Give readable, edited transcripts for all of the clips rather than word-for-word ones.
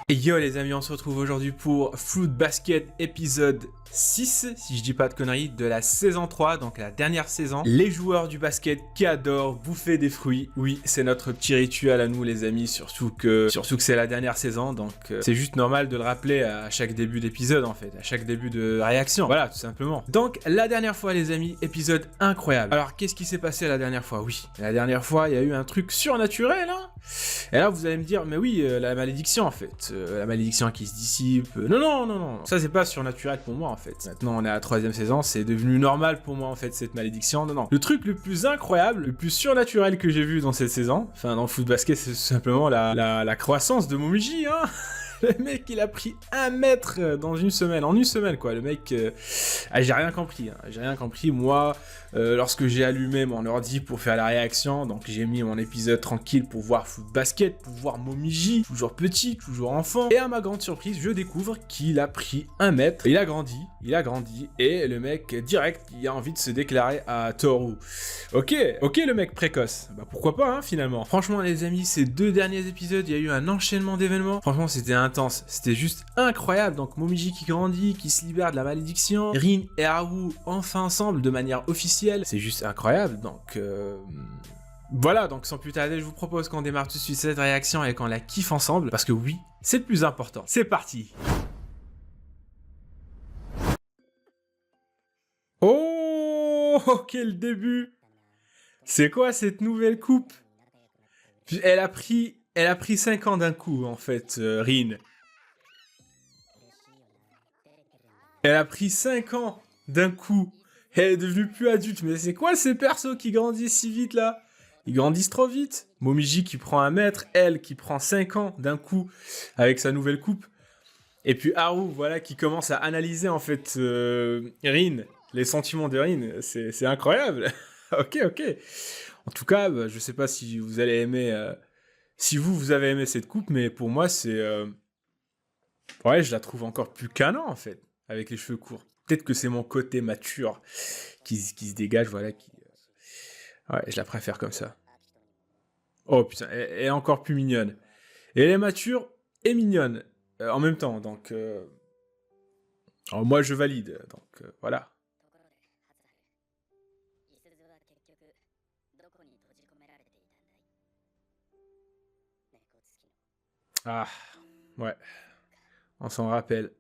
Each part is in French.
Et yo les amis, on se retrouve aujourd'hui pour Fruit Basket épisode 6, si je dis pas de conneries, de la saison 3, donc la dernière saison. Les joueurs du basket qui adorent bouffer des fruits, oui, c'est notre petit rituel à nous les amis, surtout que c'est la dernière saison, donc c'est juste normal de le rappeler à chaque début d'épisode en fait, à chaque début de réaction, voilà, tout simplement. Donc la dernière fois les amis, épisode incroyable. Alors qu'est-ce qui s'est passé la dernière fois? Oui, la dernière fois il y a eu un truc surnaturel, hein. Et là vous allez me dire, mais oui, la malédiction en fait, la malédiction qui se dissipe, non, ça c'est pas surnaturel pour moi en fait. Maintenant on est à la 3e saison, c'est devenu normal pour moi en fait cette malédiction, non. Le truc le plus incroyable, le plus surnaturel que j'ai vu dans cette saison, enfin dans le foot basket, c'est tout simplement la croissance de Momiji, hein. Le mec, il a pris 1 mètre dans une semaine, en une semaine quoi. Le mec, j'ai rien compris, hein. J'ai rien compris. Moi, lorsque j'ai allumé mon ordi pour faire la réaction, donc j'ai mis mon épisode tranquille pour voir foot basket, pour voir Momiji, toujours petit, toujours enfant. Et à ma grande surprise, je découvre qu'il a pris 1 mètre. Il a grandi, et le mec, direct, il a envie de se déclarer à Toru. Ok, le mec précoce. Bah pourquoi pas, hein, finalement. Franchement, les amis, ces 2 derniers épisodes, il y a eu un enchaînement d'événements. Franchement, c'était intense. C'était juste incroyable. Donc, Momiji qui grandit, qui se libère de la malédiction. Rin et Haru enfin ensemble de manière officielle. C'est juste incroyable. Donc, voilà. Donc, sans plus tarder, je vous propose qu'on démarre tout de suite cette réaction et qu'on la kiffe ensemble. Parce que oui, c'est le plus important. C'est parti. Oh, quel début! C'est quoi cette nouvelle coupe? Elle a pris 5 ans d'un coup, en fait, Rin. Elle a pris 5 ans d'un coup. Elle est devenue plus adulte. Mais c'est quoi ces persos qui grandissent si vite, là? Ils grandissent trop vite. Momiji qui prend 1 mètre, elle qui prend 5 ans d'un coup avec sa nouvelle coupe. Et puis Haru, voilà, qui commence à analyser, en fait, Rin. Les sentiments de Rin. C'est incroyable. Ok. En tout cas, bah, je sais pas si vous allez aimer... si vous avez aimé cette coupe, mais pour moi, c'est... Ouais, je la trouve encore plus canon, en fait, avec les cheveux courts. Peut-être que c'est mon côté mature qui se dégage, voilà. Ouais, je la préfère comme ça. Oh putain, elle est encore plus mignonne. Et elle est mature et mignonne en même temps, donc... Alors moi, je valide, donc voilà. Ah, ouais, on s'en rappelle.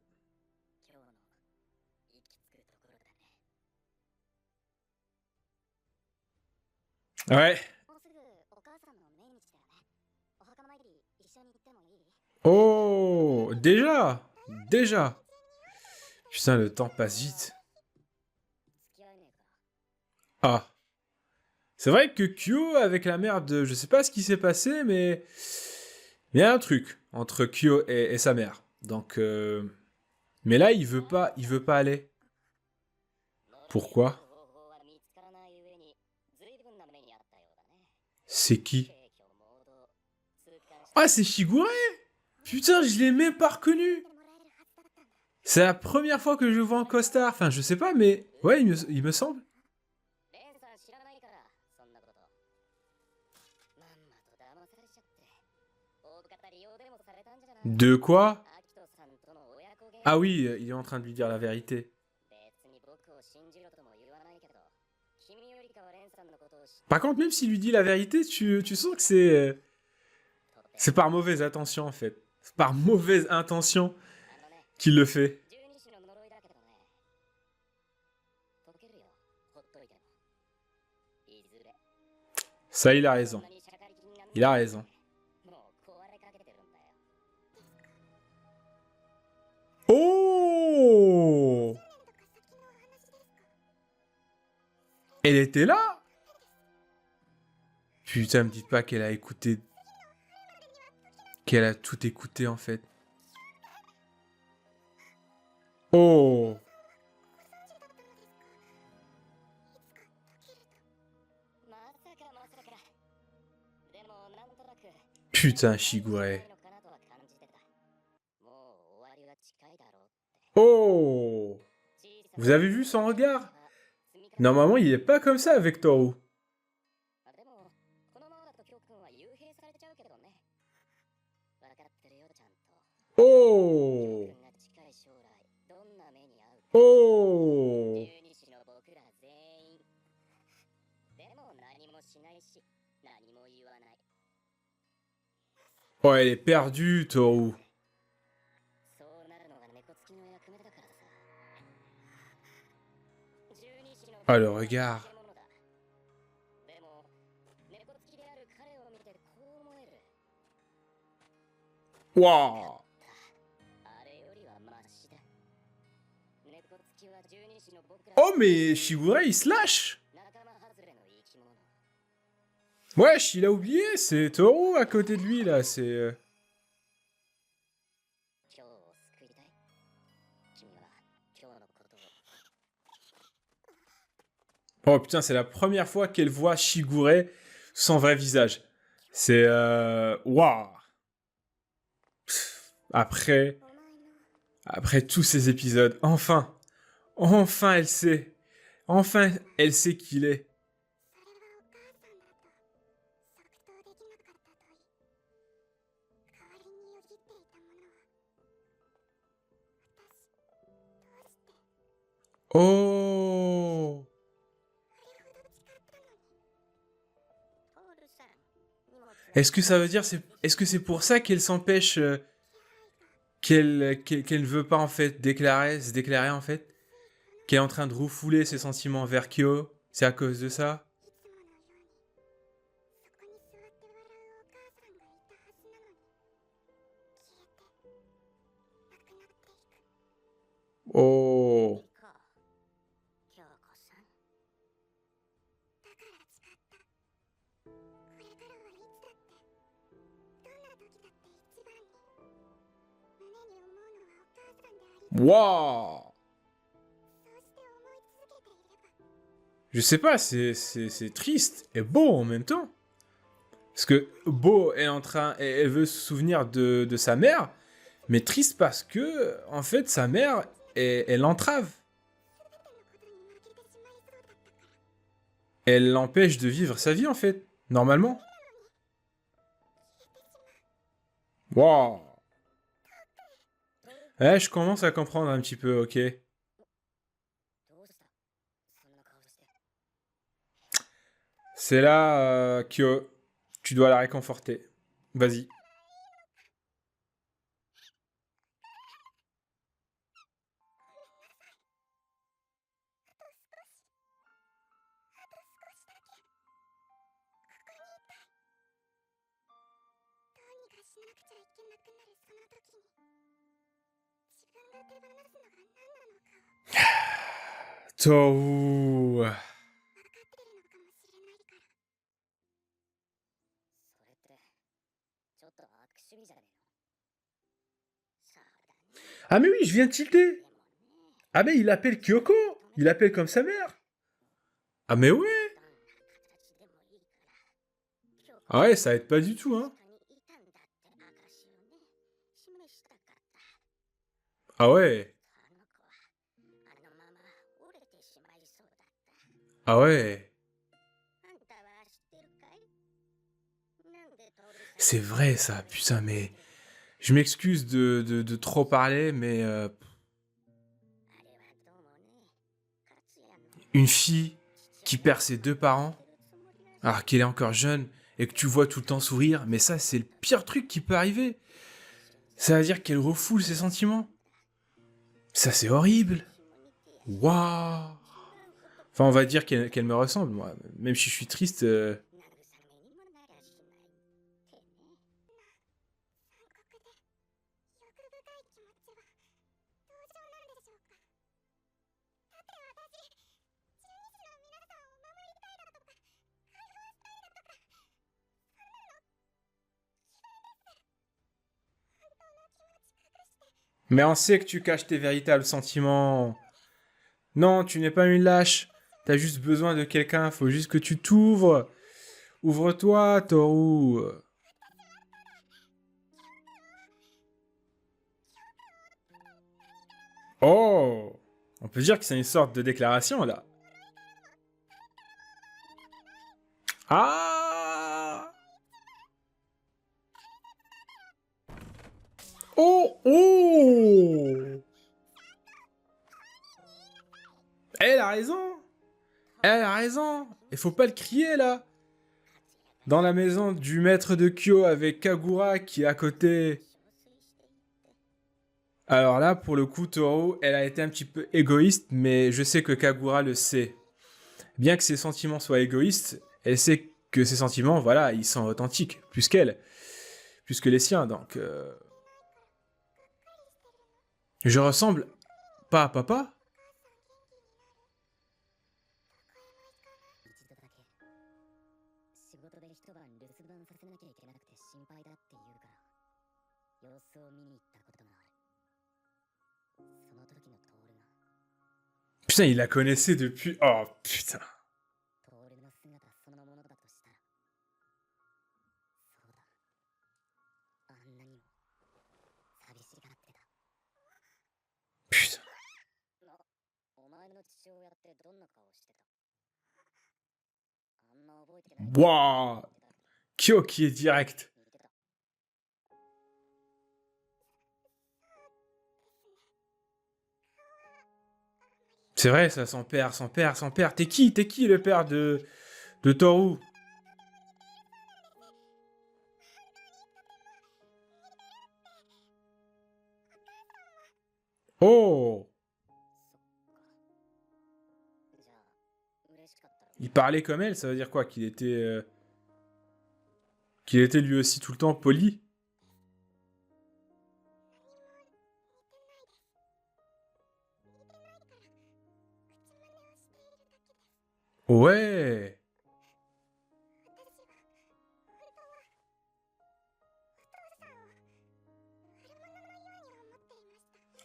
Ouais. Oh, déjà. Putain, le temps passe vite. Ah. C'est vrai que Kyo, avec la merde, je sais pas ce qui s'est passé, mais il y a un truc entre Kyo et sa mère. Donc, mais là, il veut pas aller. Pourquoi? C'est qui? Ah, c'est Shigure! Putain, je l'ai même pas reconnu! C'est la première fois que je le vois en costard. Enfin, je sais pas, mais ouais, il me semble. De quoi? Ah oui, il est en train de lui dire la vérité. Par contre, même s'il lui dit la vérité, tu sens que c'est par mauvaise intention, en fait. C'est par mauvaise intention qu'il le fait. Ça, il a raison. Il a raison. Oh! Elle était là? Putain, me dites pas qu'elle a écouté... Qu'elle a tout écouté, en fait. Oh! Putain, Shigure. Oh! Vous avez vu son regard? Normalement, il est pas comme ça avec Toru. Oh! Oh! Oh, elle est perdue, Toru. Ah, le regard. Waouh! Oh, mais Shigure, il se lâche! Wesh, il a oublié, c'est Toru à côté de lui, là, c'est... Oh putain, c'est la première fois qu'elle voit Shigure sans vrai visage. C'est... Waouh! Après... Après tous ces épisodes, enfin! Enfin, elle sait! Enfin, elle sait qui il est. Oh! Est-ce que ça veut dire... Est-ce que c'est pour ça qu'elle s'empêche... qu'elle veut pas, en fait, se déclarer, en fait? Qu'elle est en train de refouler ses sentiments vers Kyo? C'est à cause de ça? Oh! Waouh! Je sais pas, c'est triste et beau en même temps. Parce que beau est en train, elle veut se souvenir de sa mère, mais triste parce que, en fait, sa mère, elle l'entrave. Elle l'empêche de vivre sa vie, en fait, normalement. Waouh! Ouais, je commence à comprendre un petit peu, ok. C'est là que tu dois la réconforter. Vas-y. Tohu. Ah mais oui, je viens de tilter. Ah mais il appelle Kyoko. Il appelle comme sa mère. Ah mais ouais. Ah ouais, ça aide pas du tout, hein. Ah ouais. Ah ouais. C'est vrai ça, putain, mais... Je m'excuse de trop parler, mais... une fille qui perd ses deux parents, alors qu'elle est encore jeune, et que tu vois tout le temps sourire, mais ça, c'est le pire truc qui peut arriver. Ça veut dire qu'elle refoule ses sentiments. Ça, c'est horrible. Waouh. Enfin, on va dire qu'elle me ressemble, moi. Même si je suis triste... Mais on sait que tu caches tes véritables sentiments. Non, tu n'es pas une lâche. T'as juste besoin de quelqu'un, faut juste que tu t'ouvres. Ouvre-toi, Toru. Oh. On peut dire que c'est une sorte de déclaration, là. Ah. Oh, oh! Elle a raison! Elle a raison! Il faut pas le crier, là! Dans la maison du maître de Kyo avec Kagura qui est à côté. Alors là, pour le coup, Toru, elle a été un petit peu égoïste, mais je sais que Kagura le sait. Bien que ses sentiments soient égoïstes, elle sait que ses sentiments, voilà, ils sont authentiques, plus qu'elle, plus que les siens, donc... Je ressemble pas à papa? Putain, il la connaissait depuis... Oh, putain. Putain. Waouh! Kyo qui est direct. C'est vrai, ça, son père, son père, son père. T'es qui le père de Toru? Oh! Il parlait comme elle, ça veut dire quoi? Qu'il était lui aussi tout le temps poli? Ouais!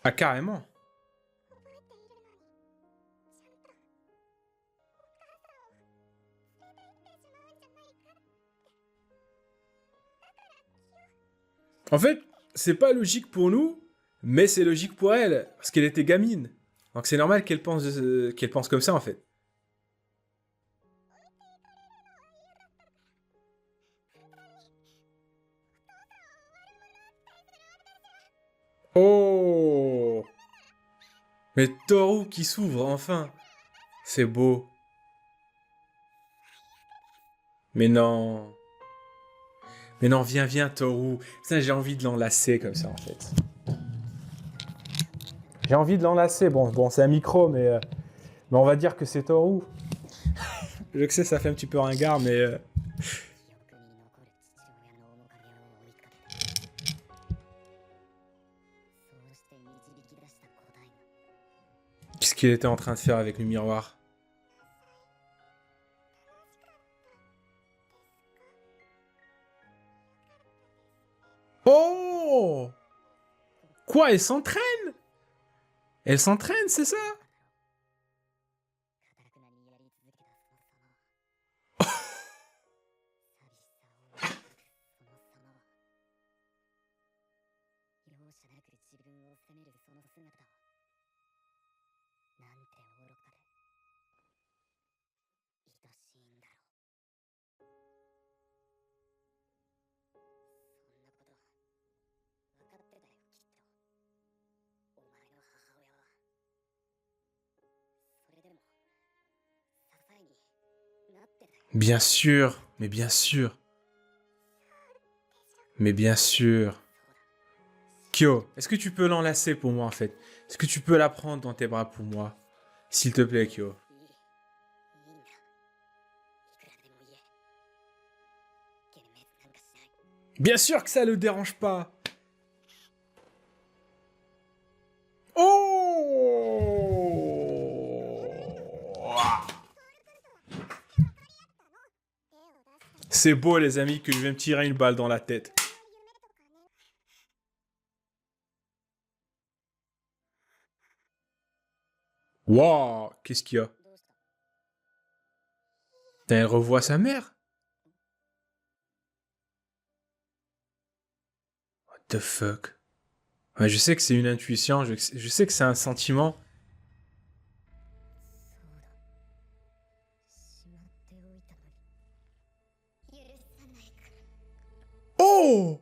Ah, carrément. En fait, c'est pas logique pour nous, mais c'est logique pour elle, parce qu'elle était gamine. Donc c'est normal qu'elle pense comme ça, en fait. Oh! Mais Toru qui s'ouvre, enfin! C'est beau. Mais non. Mais non, viens, viens, Toru. Putain, j'ai envie de l'enlacer comme ça, en fait. J'ai envie de l'enlacer. Bon, c'est un micro, mais on va dire que c'est Toru. Je sais, ça fait un petit peu ringard, mais... Qu'est-ce qu'il était en train de faire avec le miroir? Oh! Quoi, elle s'entraîne? Elle s'entraîne, c'est ça? Bien sûr, mais bien sûr, mais bien sûr. Kyo, est-ce que tu peux l'enlacer pour moi en fait? Est-ce que tu peux la prendre dans tes bras pour moi? S'il te plaît, Kyo. Bien sûr que ça le dérange pas. Oh! C'est beau les amis que je vais me tirer une balle dans la tête. Waouh, qu'est-ce qu'il y a? Elle revoit sa mère? What the fuck? Ouais, je sais que c'est une intuition, je sais que c'est un sentiment. Oh!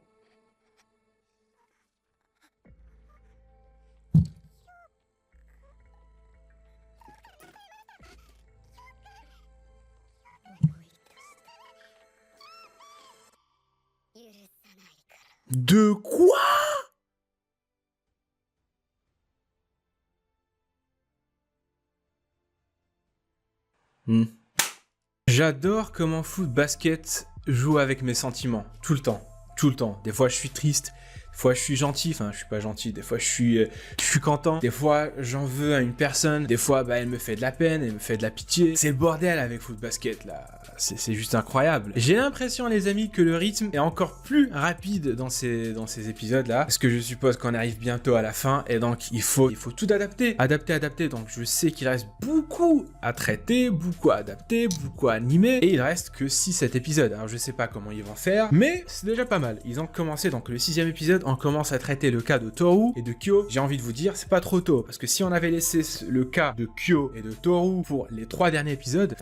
De quoi? J'adore comment Fruit Basket joue avec mes sentiments, tout le temps, tout le temps. Des fois je suis triste, des fois je suis gentil, enfin je suis pas gentil, des fois je suis content, des fois j'en veux à une personne, des fois elle me fait de la peine, elle me fait de la pitié. C'est le bordel avec Fruit Basket là, c'est juste incroyable. J'ai l'impression les amis que le rythme est encore plus rapide dans ces épisodes là, parce que je suppose qu'on arrive bientôt à la fin et donc il faut tout adapter, donc je sais qu'il reste beaucoup à traiter, beaucoup à adapter, beaucoup à animer et il reste que 6-7 épisodes, alors je sais pas comment ils vont faire, mais c'est déjà pas mal. Ils ont commencé donc le 6e épisode, on commence à traiter le cas de Toru et de Kyo. J'ai envie de vous dire, c'est pas trop tôt, parce que si on avait laissé le cas de Kyo et de Toru pour les 3 derniers épisodes,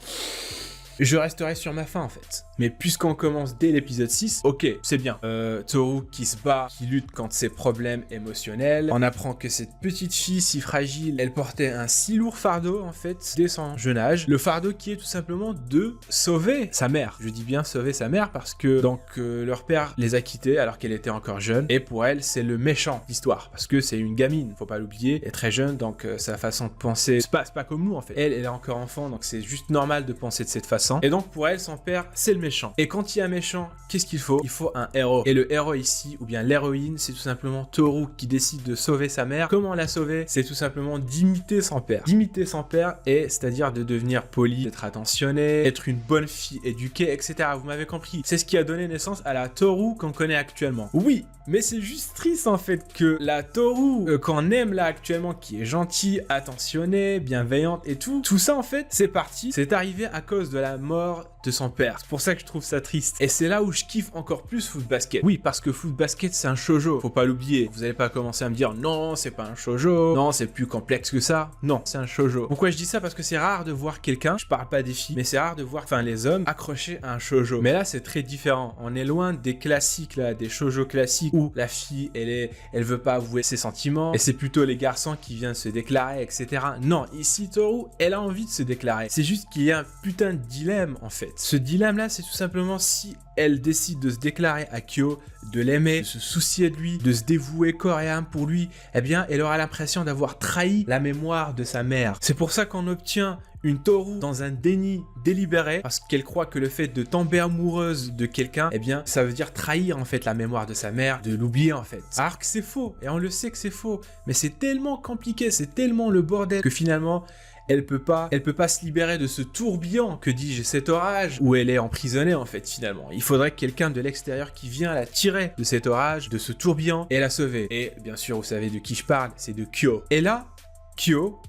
je resterai sur ma faim en fait. Mais puisqu'on commence dès l'épisode 6, ok, c'est bien. Toru qui se bat, qui lutte contre ses problèmes émotionnels. On apprend que cette petite fille si fragile, elle portait un si lourd fardeau en fait, dès son jeune âge. Le fardeau qui est tout simplement de sauver sa mère. Je dis bien sauver sa mère parce que donc leur père les a quittés alors qu'elle était encore jeune. Et pour elle, c'est le méchant d'histoire. Parce que c'est une gamine, faut pas l'oublier. Elle est très jeune, donc sa façon de penser, c'est pas comme nous en fait. Elle est encore enfant, donc c'est juste normal de penser de cette façon. Et donc pour elle, son père, c'est le méchant. Et quand il y a un méchant, qu'est-ce qu'il faut? Il faut un héros. Et le héros ici, ou bien l'héroïne, c'est tout simplement Toru qui décide de sauver sa mère. Comment la sauver? C'est tout simplement d'imiter son père. D'imiter son père, et c'est-à-dire de devenir poli, d'être attentionné, être une bonne fille éduquée, etc. Vous m'avez compris. C'est ce qui a donné naissance à la Toru qu'on connaît actuellement. Oui, mais c'est juste triste en fait que la Toru qu'on aime là actuellement, qui est gentille, attentionnée, bienveillante et tout ça en fait, c'est arrivé à cause de la mort de son père. C'est pour ça que je trouve ça triste. Et c'est là où je kiffe encore plus Fruit Basket. Oui, parce que Fruit Basket, c'est un shoujo. Faut pas l'oublier. Vous allez pas commencer à me dire non, c'est pas un shoujo. Non, c'est plus complexe que ça. Non, c'est un shoujo. Pourquoi je dis ça? Parce que c'est rare de voir quelqu'un, je parle pas des filles, mais c'est rare de voir, les hommes accrochés à un shoujo. Mais là, c'est très différent. On est loin des classiques là, des shoujo classiques où la fille, elle veut pas avouer ses sentiments et c'est plutôt les garçons qui viennent se déclarer, etc. Non, ici, Toru, elle a envie de se déclarer. C'est juste qu'il y a un putain de dilemme en fait. Ce dilemme-là, c'est tout simplement si elle décide de se déclarer à Kyo, de l'aimer, de se soucier de lui, de se dévouer corps et âme pour lui, eh bien, elle aura l'impression d'avoir trahi la mémoire de sa mère. C'est pour ça qu'on obtient une Toru dans un déni délibéré, parce qu'elle croit que le fait de tomber amoureuse de quelqu'un, eh bien, ça veut dire trahir en fait la mémoire de sa mère, de l'oublier en fait. Alors que c'est faux, et on le sait que c'est faux, mais c'est tellement compliqué, c'est tellement le bordel que finalement, elle peut pas se libérer de ce tourbillon, que dis-je, cet orage, où elle est emprisonnée en fait finalement. Il faudrait quelqu'un de l'extérieur qui vient la tirer de cet orage, de ce tourbillon, et la sauver. Et bien sûr, vous savez de qui je parle, c'est de Kyo. Et là, Kyo.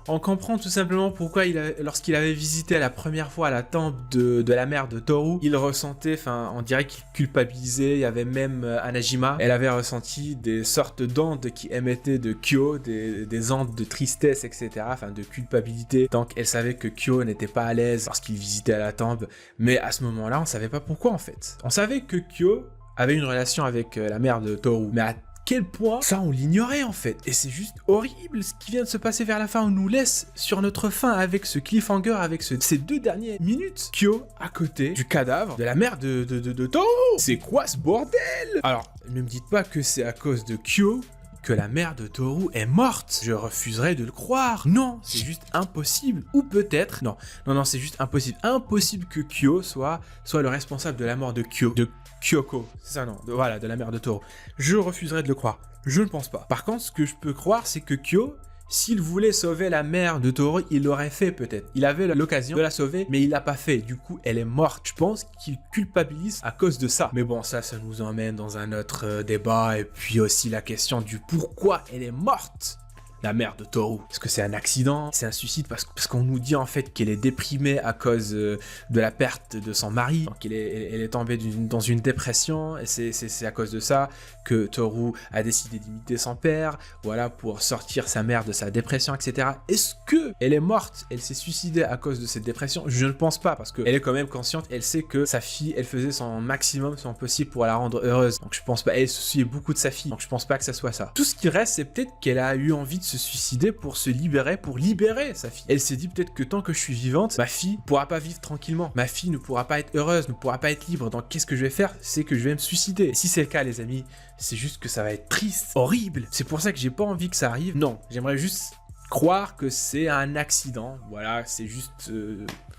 On comprend tout simplement pourquoi lorsqu'il avait visité la première fois la tombe de la mère de Toru, il ressentait, on dirait qu'il culpabilisait. Il y avait même Anajima, elle avait ressenti des sortes d'ondes qui émettaient de Kyo, des ondes de tristesse, etc., de culpabilité. Donc elle savait que Kyo n'était pas à l'aise lorsqu'il visitait la tombe, mais à ce moment-là, on savait pas pourquoi en fait. On savait que Kyo avait une relation avec la mère de Toru, mais à quel point ça on l'ignorait en fait, et c'est juste horrible ce qui vient de se passer vers la fin. On nous laisse sur notre faim avec ce cliffhanger, avec ces 2 dernières minutes, Kyo à côté du cadavre de la mère de Toru. C'est quoi ce bordel? Alors ne me dites pas que c'est à cause de Kyo que la mère de Toru est morte. Je refuserais de le croire. Non, c'est juste impossible. Ou peut-être... Non, c'est juste impossible. Impossible que Kyo soit le responsable de la mort de Kyoko. C'est ça, non? De la mère de Toru. Je refuserais de le croire. Je ne pense pas. Par contre, ce que je peux croire, c'est que Kyo, s'il voulait sauver la mère de Toru, il l'aurait fait peut-être. Il avait l'occasion de la sauver, mais il l'a pas fait. Du coup, elle est morte. Je pense qu'il culpabilise à cause de ça. Mais bon, ça nous emmène dans un autre débat. Et puis aussi la question du pourquoi elle est morte. La mère de Toru. Est-ce que c'est un accident? C'est un suicide? Parce qu'on nous dit en fait qu'elle est déprimée à cause de la perte de son mari. Donc elle est tombée dans une dépression, et c'est à cause de ça que Toru a décidé d'imiter son père, voilà, pour sortir sa mère de sa dépression, etc. Est-ce que elle est morte? Elle s'est suicidée à cause de cette dépression? Je ne pense pas, parce qu'elle est quand même consciente, elle sait que sa fille, elle faisait son maximum, son possible pour la rendre heureuse. Donc je pense pas, elle se souciait beaucoup de sa fille, donc je pense pas que ça soit ça. Tout ce qui reste, c'est peut-être qu'elle a eu envie de se suicider pour se libérer, pour libérer sa fille. Elle s'est dit peut-être que tant que je suis vivante, ma fille ne pourra pas vivre tranquillement. Ma fille ne pourra pas être heureuse, ne pourra pas être libre. Donc qu'est-ce que je vais faire? C'est que je vais me suicider. Et si c'est le cas, les amis, c'est juste que ça va être triste, horrible. C'est pour ça que j'ai pas envie que ça arrive. Non, j'aimerais juste croire que c'est un accident. Voilà, c'est juste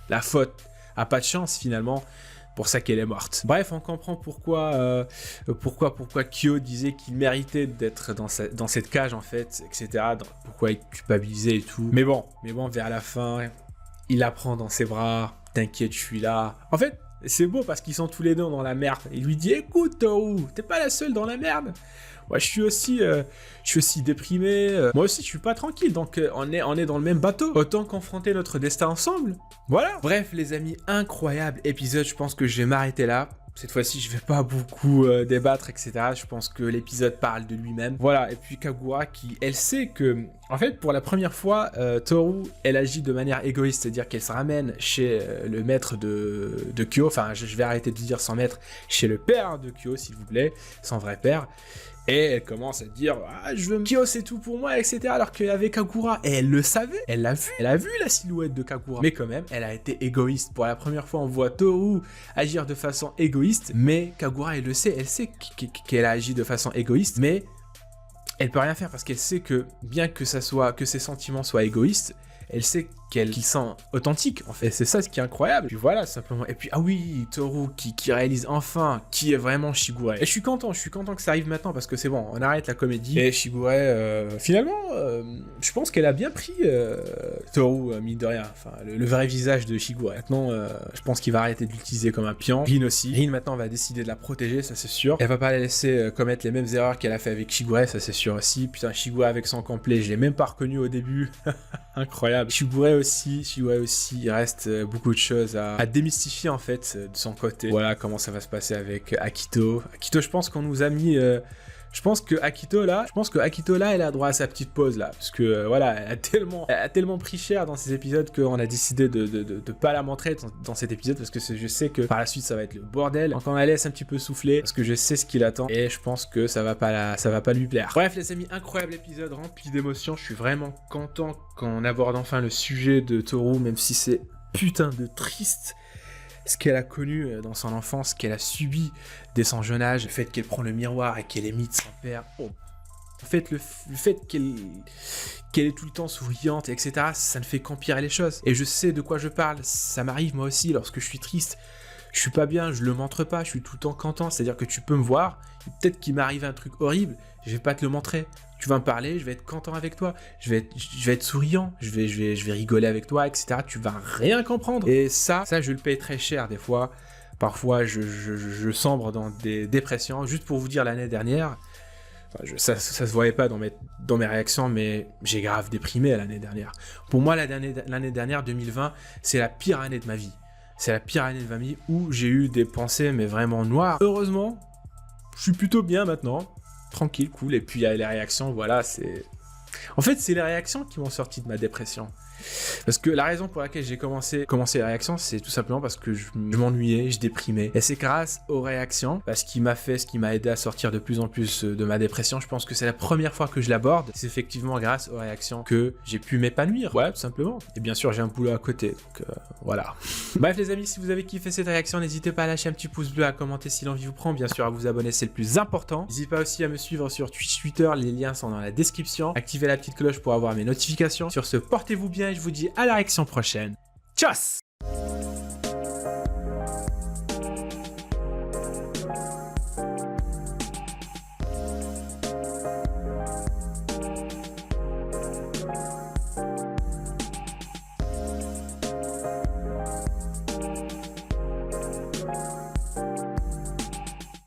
la faute. A pas de chance finalement. Pour ça qu'elle est morte. Bref, on comprend pourquoi Kyo disait qu'il méritait d'être dans cette cage en fait, etc. Pourquoi il culpabilisait et tout. Mais bon, vers la fin, il la prend dans ses bras. T'inquiète, je suis là. En fait, c'est beau parce qu'ils sont tous les deux dans la merde. Il lui dit, écoute, Toru, t'es pas la seule dans la merde. Moi, je suis aussi déprimé. Moi aussi, je suis pas tranquille. Donc, on est dans le même bateau. Autant confronter notre destin ensemble. Voilà. Bref, les amis, incroyable épisode. Je pense que je vais m'arrêter là. Cette fois-ci, je vais pas beaucoup débattre, etc. Je pense que l'épisode parle de lui-même. Voilà. Et puis Kagura, elle sait que, en fait, pour la première fois, Toru, elle agit de manière égoïste, c'est-à-dire qu'elle se ramène chez le maître de Kyo. Enfin, je vais arrêter de dire son maître, chez le père de Kyo, s'il vous plaît, son vrai père. Et elle commence à dire je veux Kyo, c'est tout pour moi, etc. Alors qu'il y avait Kagura. Et elle le savait, elle l'a vu. Elle a vu la silhouette de Kagura. Mais quand même, elle a été égoïste. Pour la première fois, on voit Toru agir de façon égoïste. Mais Kagura, elle le sait. Elle sait qu'elle a agi de façon égoïste. Mais elle peut rien faire parce qu'elle sait que, bien que ses sentiments soient égoïstes, elle sait qu'ils sont authentiques, en fait. C'est ça ce qui est incroyable. Puis voilà, simplement. Et puis, ah oui, Toru qui réalise enfin qui est vraiment Shigure. Et je suis content que ça arrive maintenant parce que c'est bon, on arrête la comédie. Et Shigure, finalement, je pense qu'elle a bien pris Toru, mine de rien. Enfin, le vrai visage de Shigure. Maintenant, je pense qu'il va arrêter de l'utiliser comme un pion. Rin aussi. Rin, maintenant, va décider de la protéger, ça c'est sûr. Elle va pas la laisser commettre les mêmes erreurs qu'elle a fait avec Shigure, ça c'est sûr aussi. Putain, Shigure avec son complet, je l'ai même pas reconnu au début. Incroyable. Shigure aussi, il reste beaucoup de choses à démystifier en fait de son côté. Voilà comment ça va se passer avec Akito. Akito, je pense qu'on nous a mis... Je pense que Akito là, elle a droit à sa petite pause là, parce que voilà, elle a tellement pris cher dans ces épisodes qu'on a décidé de pas la montrer dans cet épisode, parce que je sais que par la suite ça va être le bordel. Donc on la laisse un petit peu souffler, parce que je sais ce qu'il attend et je pense que ça va pas lui plaire. Bref les amis, incroyable épisode rempli d'émotions. Je suis vraiment content qu'on aborde enfin le sujet de Toru, même si c'est putain de triste. Ce qu'elle a connu dans son enfance, ce qu'elle a subi dès son jeune âge, le fait qu'elle prend le miroir et qu'elle imite son père. Oh. En fait, le fait qu'elle est tout le temps souriante, etc., ça ne fait qu'empirer les choses. Et je sais de quoi je parle. Ça m'arrive moi aussi lorsque je suis triste. Je suis pas bien, je le montre pas, je suis tout le temps content. C'est-à-dire que tu peux me voir, peut-être qu'il m'arrive un truc horrible, je vais pas te le montrer. Tu vas me parler, je vais être content avec toi, je vais être souriant, je vais rigoler avec toi, etc. Tu vas rien comprendre. Et ça je le paye très cher des fois. Parfois, je sombre dans des dépressions. Juste pour vous dire, l'année dernière, ça se voyait pas dans mes réactions, mais j'ai grave déprimé l'année dernière. Pour moi, l'année dernière, 2020, c'est la pire année de ma vie. C'est la pire année de ma vie où j'ai eu des pensées, mais vraiment noires. Heureusement, je suis plutôt bien maintenant. Tranquille, cool, et puis il y a les réactions, voilà, c'est... En fait, c'est les réactions qui m'ont sorti de ma dépression. Parce que la raison pour laquelle j'ai commencé les réactions, c'est tout simplement parce que je m'ennuyais, je déprimais. Et c'est grâce aux réactions, ce qui m'a aidé à sortir de plus en plus de ma dépression. Je pense que c'est la première fois que je l'aborde. C'est effectivement grâce aux réactions que j'ai pu m'épanouir. Ouais, tout simplement. Et bien sûr, j'ai un boulot à côté, donc voilà. Bref les amis, si vous avez kiffé cette réaction, n'hésitez pas à lâcher un petit pouce bleu, à commenter si l'envie vous prend, bien sûr à vous abonner, c'est le plus important. N'hésitez pas aussi à me suivre sur Twitch, Twitter, les liens sont dans la description. Activez la petite cloche pour avoir mes notifications. Sur ce, portez-vous bien et je vous dis à la réaction prochaine. Tchuss!